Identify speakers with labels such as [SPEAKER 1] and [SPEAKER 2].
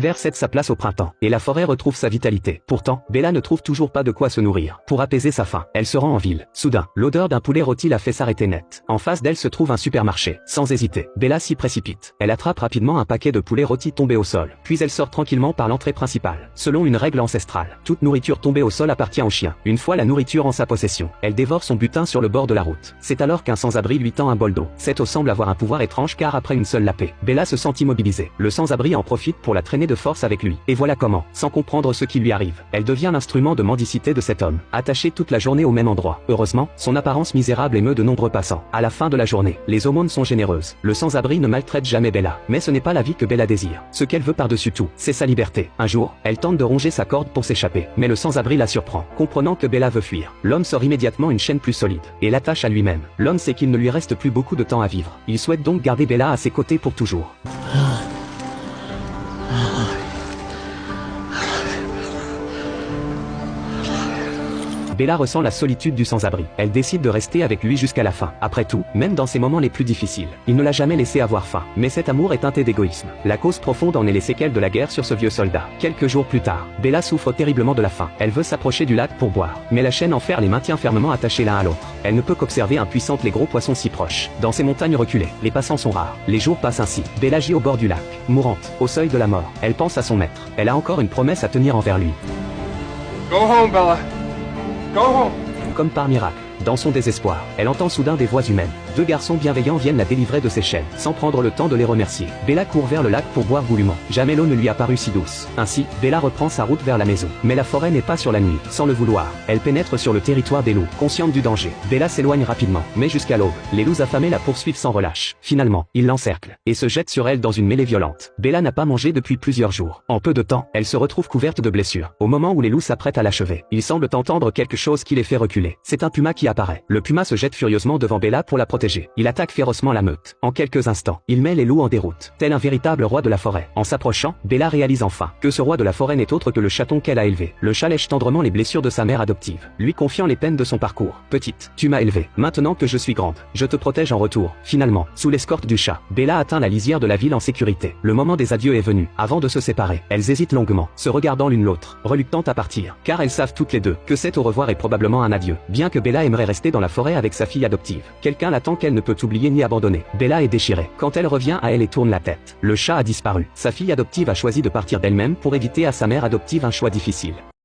[SPEAKER 1] L'hiver cède sa place au printemps, et la forêt retrouve sa vitalité. Pourtant, Bella ne trouve toujours pas de quoi se nourrir. Pour apaiser sa faim, elle se rend en ville. Soudain, l'odeur d'un poulet rôti la fait s'arrêter net. En face d'elle se trouve un supermarché. Sans hésiter, Bella s'y précipite. Elle attrape rapidement un paquet de poulet rôti tombé au sol. Puis elle sort tranquillement par l'entrée principale. Selon une règle ancestrale, toute nourriture tombée au sol appartient au chien. Une fois la nourriture en sa possession, elle dévore son butin sur le bord de la route. C'est alors qu'un sans-abri lui tend un bol d'eau. Cette eau semble avoir un pouvoir étrange car après une seule lapée, Bella se sent immobilisée. Le sans-abri en profite pour la traîner de force avec lui. Et voilà comment, sans comprendre ce qui lui arrive, elle devient l'instrument de mendicité de cet homme, attaché toute la journée au même endroit. Heureusement, son apparence misérable émeut de nombreux passants. À la fin de la journée, les aumônes sont généreuses. Le sans-abri ne maltraite jamais Bella. Mais ce n'est pas la vie que Bella désire. Ce qu'elle veut par-dessus tout, c'est sa liberté. Un jour, elle tente de ronger sa corde pour s'échapper. Mais le sans-abri la surprend. Comprenant que Bella veut fuir, l'homme sort immédiatement une chaîne plus solide, et l'attache à lui-même. L'homme sait qu'il ne lui reste plus beaucoup de temps à vivre. Il souhaite donc garder Bella à ses côtés pour toujours. Bella ressent la solitude du sans-abri. Elle décide de rester avec lui jusqu'à la fin. Après tout, même dans ses moments les plus difficiles, il ne l'a jamais laissé avoir faim. Mais cet amour est teinté d'égoïsme. La cause profonde en est les séquelles de la guerre sur ce vieux soldat. Quelques jours plus tard, Bella souffre terriblement de la faim. Elle veut s'approcher du lac pour boire. Mais la chaîne en fer les maintient fermement attachés l'un à l'autre. Elle ne peut qu'observer impuissante les gros poissons si proches. Dans ces montagnes reculées, les passants sont rares. Les jours passent ainsi. Bella gît au bord du lac, mourante, au seuil de la mort. Elle pense à son maître. Elle a encore une promesse à tenir envers lui.
[SPEAKER 2] Go home, Bella. Go home.
[SPEAKER 1] Comme par miracle, dans son désespoir, elle entend soudain des voix humaines. Deux garçons bienveillants viennent la délivrer de ses chaînes, sans prendre le temps de les remercier. Bella court vers le lac pour boire goulûment. Jamais l'eau ne lui a paru si douce. Ainsi, Bella reprend sa route vers la maison. Mais la forêt n'est pas sur la nuit. Sans le vouloir, elle pénètre sur le territoire des loups. Consciente du danger, Bella s'éloigne rapidement. Mais jusqu'à l'aube, les loups affamés la poursuivent sans relâche. Finalement, ils l'encerclent, et se jettent sur elle dans une mêlée violente. Bella n'a pas mangé depuis plusieurs jours. En peu de temps, elle se retrouve couverte de blessures. Au moment où les loups s'apprêtent à l'achever, ils semblent entendre quelque chose qui les fait reculer. C'est un puma qui apparaît. Le puma se jette furieusement devant Bella pour la protéger. Il attaque férocement la meute. En quelques instants, il met les loups en déroute, tel un véritable roi de la forêt. En s'approchant, Bella réalise enfin que ce roi de la forêt n'est autre que le chaton qu'elle a élevé. Le chat lèche tendrement les blessures de sa mère adoptive, lui confiant les peines de son parcours. Petite, tu m'as élevée. Maintenant que je suis grande, je te protège en retour. Finalement, sous l'escorte du chat, Bella atteint la lisière de la ville en sécurité. Le moment des adieux est venu. Avant de se séparer, elles hésitent longuement, se regardant l'une l'autre, reluctantes à partir, car elles savent toutes les deux que cet au revoir est probablement un adieu. Bien que Bella aimerait rester dans la forêt avec sa fille adoptive, quelqu'un l'attend qu'elle ne peut oublier ni abandonner. Bella est déchirée quand elle revient à elle et tourne la tête. Le chat a disparu. Sa fille adoptive a choisi de partir d'elle-même pour éviter à sa mère adoptive un choix difficile.